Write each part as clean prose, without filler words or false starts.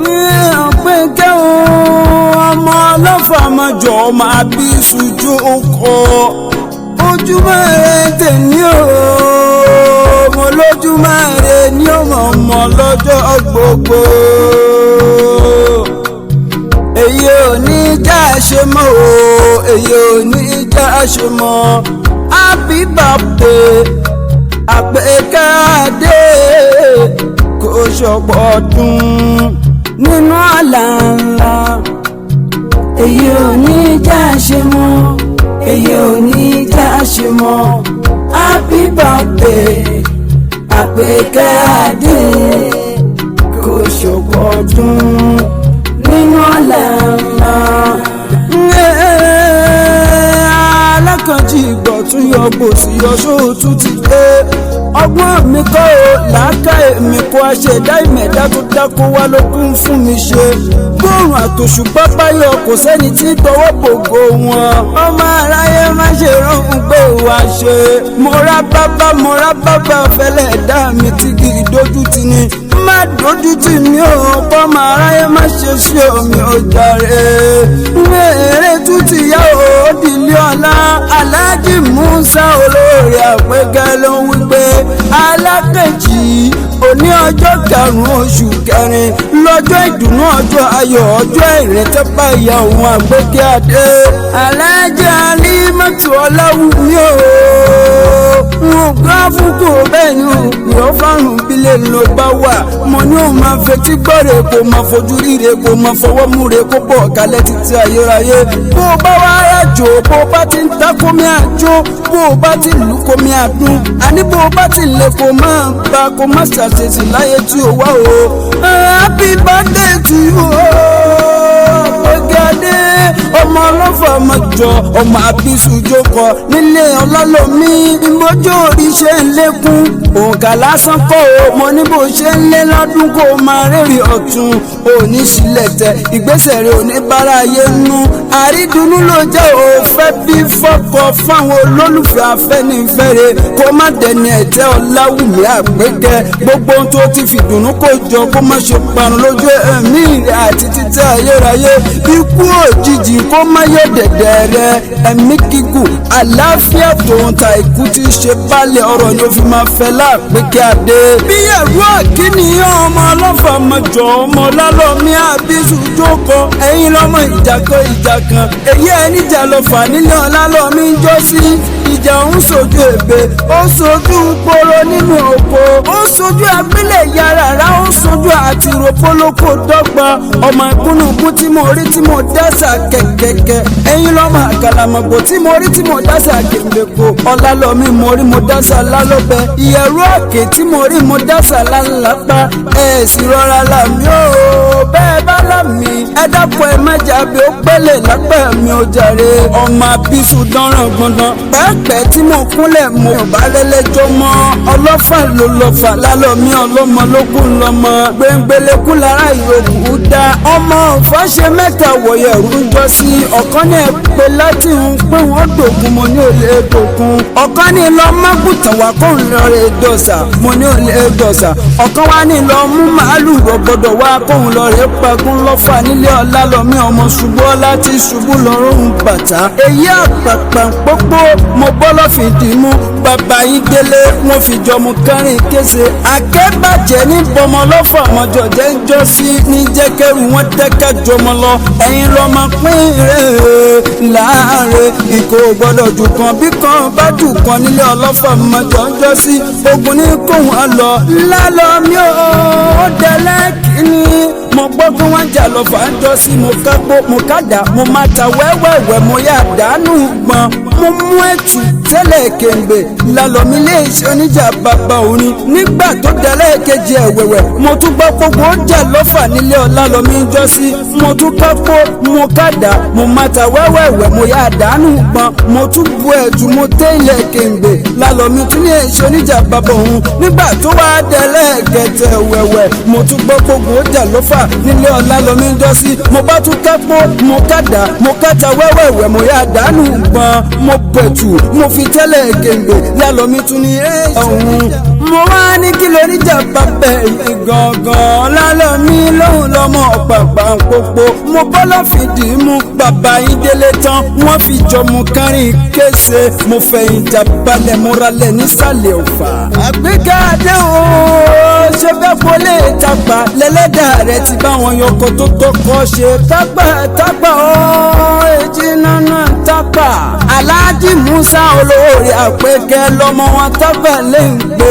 Àpèkẹ́ ọmọ ọlọ́fà mọ́jọ máa bí ṣojú ọkọ̀ ojúmọ́ rẹ̀ tèmi o mo lójúmọ́ rẹ̀ ní ọmọ lọ́jọ́ gbogbo èyí ò ní já ṣe mọ́ o èyí ò ní já ṣe mọ́ happy birthday Apekeade kò ṣọ̀pọ̀ ọdún nínú àlá ńlá èyí ò ní já ṣe mọ́ èyí ò ní já ṣe mọ́ happy birthday Apekeade kò ṣọ̀pọ̀ ọdún nínú àlá ńlá. Alakanji ìgbọ̀tún yọ gbòsì yọ sóòtú ti dé ọgbọ́n mi kọ́ o làákàyè mi kó aṣẹ̀dá ìmẹ̀dá tó dákó wá ló kún fún mi ṣe bóòrùn àtòṣùpá báyọ̀ kò sẹ́ni tí tọwọ́ bògo wọn ọmọ aráyé má ṣe rọrùn pé wá ṣe mo rá bábá fẹ́lẹ́ dá mi tí kì í dójú tì ní má dójú tì mí o ọmọ aráyé má ṣe ṣe omi ọjàre mẹ́rẹ̀ tún ti yá o dìlé ọlá Alakanji Mr olórí Apekeade ló ń wí pé Alakanji òní ọjọ́ karùn-ún oṣù kẹrin lọ́jọ́ ìdùnnú ọjọ́ ayọ̀ ọjọ́ ìrètí báyà òun Apekeade alájà Alimatu Ọláwùmí o nǹkan fúnkù bẹ́ẹ̀ ni ìyọ́ fárùn bílẹ̀ ló bá wà mo ní òun máa fetí gbọ́rẹ̀ kó máa fojú ríre kó máa fọwọ́ múre kó bọ̀ kálẹ̀ títí ayérayé bó bá wá rájò bó bá ti ń ta kómi àjò bó bá ti lù kómi àdún àní bó bá ti lè kó máa bá kó má ṣàṣèṣì láyé tí ó wá o happy birthday to you Apekeade ọmọ ọlọ́fà mọ́jọ ọmọ àbísùjókọ nílé ọlọ́lọ́mí ìmọ̀jọ́ orí ṣe ń lékún òǹkà lásán kọ́ o mo ní bó ṣe ń lé lọ́dún kó máa rèrè ọ̀tún òní sílẹ̀ tẹ ìgbésẹ̀ rẹ̀ òní bára ayé nú àrídùnnú ló jẹ́ òfẹ́ bí fọ́kọ̀ fáwọn olólùfẹ́ afẹ́nifẹ́re kó má dẹni ẹ̀tẹ́ Ọláwùmí Apekeade gbogbo ohun tó ti fi dùnnú kó jọ kó má ṣe parun lójú ẹ̀mí rẹ̀ àti títẹ́ ayérayé ikú òjijì kó má yọ dẹ̀dẹ̀ rẹ̀ ẹ̀mí gígùn àlàáfíà tòun ta ikú tí ṣe balẹ̀ ọ̀rọ̀ ni ó fi máa fẹ́ Apekeade. bí ẹ̀rú àkíní ọmọ ọlọ́fà mọ́jọ ọmọ lálọ́mí àbísùjókọ ẹ̀yin lọ́mọ ìjà kan èyí ẹni jà lọ fà nílé ọlálọ́mí ń jọ sí ìjà ń sojú èbè ó sojú gbòòrò nínú oko ó sojú abílẹ̀ yàrá rà ó sojú àti rògbòlókò dọ́gba ọmọ ìkúnnùkú tí mo rí tí mo dẹ́sà kẹ̀kẹ́kẹ́ ẹ̀yin lọ́mọ àkàlàmọ̀gbò tí mo rí tí mo dẹ́sà gèlèkò ọlálọ́mí mo rí mo dẹ́sà lálọ́bẹ ìyẹ̀rú òkè tí mo rí mo dẹ́sà lálápá ẹ̀ sì rọra lámì ó bẹ́ẹ̀ bá lámì ẹ dákun ẹ má jàbí ó pẹ́lẹ̀ lápẹ́ mi ò jàre ọmọ àbísù dánràn gbọ̀ngàn pẹ́ẹ́pẹ́ tí mo kúnlẹ̀ mo bá lẹ́lẹ́jọ́ mọ́ ọlọ́fà ló lọ́fà lálọ́mí ọlọ́mọ lókun lọ́mọ gbẹ̀ngbẹ̀lẹ́kùn lára ìròkù dá ọmọ fàṣẹ mẹ́ta wọ̀yẹ̀ rújọ sí ọ̀kan ní ẹ̀pẹ́ láti ń pé wọ́n dògún mo ní olè dògún ọ̀kan ní lọ mágùtàn wá kó ń lọ rè dọ̀sà mo ní olè dọ̀sà ọ̀kan wá ní lọ mú màálù rọ̀gbọ̀dọ̀ wá kó ń lọ rè pagún lọ́fà nílé Ọlálọ́mí ọmọ ṣubú ọlá tí ṣubú lọ́rùn bàtà èyí àpàpà pópó mo bọ́lọ́ fìdí mú bàbá yín délé wọn fi jọmọ kárin kése akẹ́bàjẹ́ ní bọmọ lọ́fà ọmọjọ jẹ́ ń jọ sí ní jẹ́kẹ́rù wọn tẹ́ka jọmọ lọ ẹ̀yin lọ́mọ pín rẹ̀ láàrin ìkó gbọ́dọ̀ jù kan bí kan bá jù kan nílé ọlọ́fà ọmọjọ ń jọ sí ogun ní kó wọn lọ Lálọ́mí ó dẹ́lẹ́ kìíní mo gbọ́ pé wọ́n jà lọ fà ń jọ sí mo kápó mo kádà mo máa ta wẹ́wẹ́wẹ́ mo yà dánú gbọ́n mo mú ẹ̀tù tẹ́lẹ̀ kéńgbè Lálọ́mí lè ṣe oníjà bàbá orin nígbà tó dẹ́lẹ̀ kejì ẹ̀wẹ̀wẹ̀ mo tún gbọ́ gbogbo jà lọ́fà nílé Ọlálọ́mí ń jọ sí mo tún kápó mo kádà mo máa ta wẹ́wẹ́wẹ́ mo yà dánú gbọ́n mo tún bu ẹ̀tù mo tẹ́lẹ̀ kéńgbè Lálọ́mí tún lè ṣe oníjà bàbá òun nígbà tó wá dẹ́lẹ̀ kẹtẹ̀ wẹ̀wẹ̀ mo tún gbọ́ gbogbo jà lọ́fà nílé Ọlálọ́mí lálọ́mí ń jọ sí mo bá tún kẹ́pọ̀ mo kàdá mo kẹta wẹ́wẹ́wẹ́ mo yá dànù gbọ́n mo bẹ̀tù mo fi tẹ́lẹ̀ gèǹgbè lálọ́mí tún ní ọ̀hún. mo wá ní kí lórí jàmbá bẹ́ẹ̀ gangan lálọ́mí lóhùn lọ́mọ pàpà pópó mo bọ́lá fìdí mú bàbá yín délé tán wọ́n fi jọmọ kárin kése mo fẹ̀yìn jàbalẹ̀ mo ralẹ̀ nísàlẹ̀ ọ̀fà. Apekeade o ṣe fẹ́ kólé Tapa lẹ́lẹ́dà rẹ̀ ti bá wọn yọkọ̀ tó tọkọ ṣe Tapa ọ́ èjì nánà Tapa. Alakanji Musa olórí Apekeade lọ́mọ wọn Tapa lè ń gbé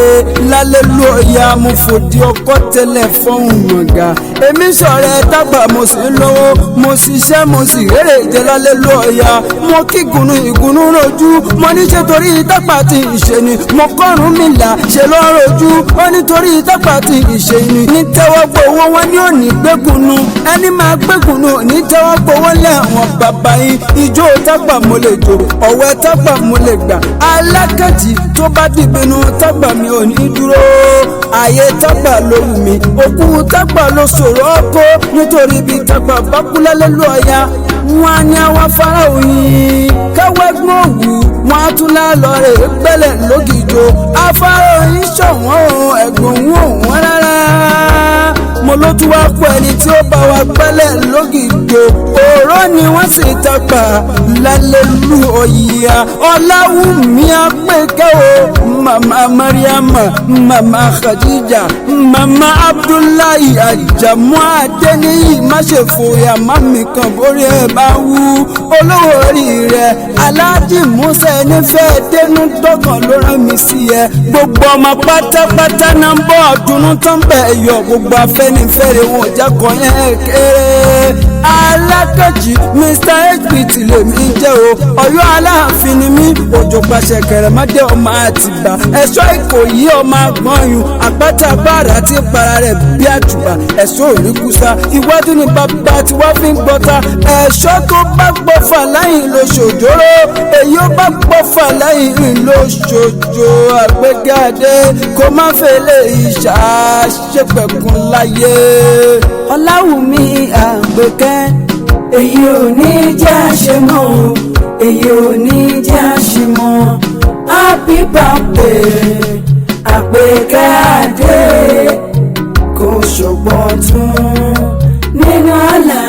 lálẹ́ lóya mo fòdì ọkọ̀ tẹ́lẹ̀ fọ́hùn mọ̀gá. èmi sọ̀rọ̀ Tapa mo sì ń lówó mo ṣiṣẹ́ mo sì rèrè jẹ lálẹ́ lóya mo kí ìgùnnú rojú mo ní ṣe torí Tapa tí ìṣe ni mo kọ́rùn mi là ṣe lọ́ rojú ó nítorí Tapa tí ìṣe ni ní tẹ́wọ́ gbowó wọn ní òní gbẹ́gùnú ẹni máa gbẹ́gùnú ní tẹ́wọ́ gbowó lẹ́wọ̀n bàbá yín ijó Tapa mo lè jò ọ̀wẹ́ Tapa mo lè gbà Alakanji tó bá dìbínú Tapa mi ò ní dúró ayé Tapa ló wù mí òkú Tapa ló ṣòro ọkọ nítorí bí Tapa bá kú lálẹ́ lọ́ọ̀yà wọn á ní àwọn afárá òyìn káwẹ́gbọ́n òwú wọn á tún lálọ́ rẹ̀ gbẹ́lẹ̀ lógìjò afárá òyìn ṣọ̀wọ́n ẹ̀gbọ́n òun rárá mo ló tún wá pọ̀ ẹni tí ó bá wa gbẹ́lẹ̀ lógìjò òró ni wọ́n sì Tapa lálẹ́ lu ọ̀yà Ọláwùmí Apekeade o mama Mariama mama Khadija mama Abdullahi Ajamu Adeniyi má ṣe fòyà mami kan borí ẹ bá wú olówó orí rẹ Alakanji Musa ẹni fẹ́ dénú dọ́kàn ló rán mi sí ẹ gbogbo ọmọ pátápátá náà ń bọ̀ ọ̀dùnnú tó ń bẹ̀ yọ gbogbo afẹ́nifẹ́re wọn ò jákọ̀ yẹn kéré. Alakanji Mr HPT lèmi jẹ́ o Ọ̀yọ́ Aláàfin ni mí òjò pàṣẹ kẹrẹmọdé ọmọ Àtìbà ẹ̀ṣọ́ Ìkòyí ọmọ Àgbọ̀nyùn àpáta bàrà tí para rẹ̀ bí àjùbà ẹ̀ṣọ́ òríkùsà iwájú ni bàbá tí wọ́n fi ń gbọ́ta ẹ̀ṣọ́ tó bá gbọ́ fà láyìn ló ṣòjóró èyí ó bá gbọ́ fà láyìn ló ṣòjò Apekeade kó má fẹ́lẹ́ ìṣàṣepẹ̀kun láyé. Ọláwùmí Apekeade èyí ò ní jẹ́ àṣemọ́ èyí ò ní jẹ́ àṣemọ́ happy birthday Apekeade kò ṣọ̀gbọ́n tún nínú àlá.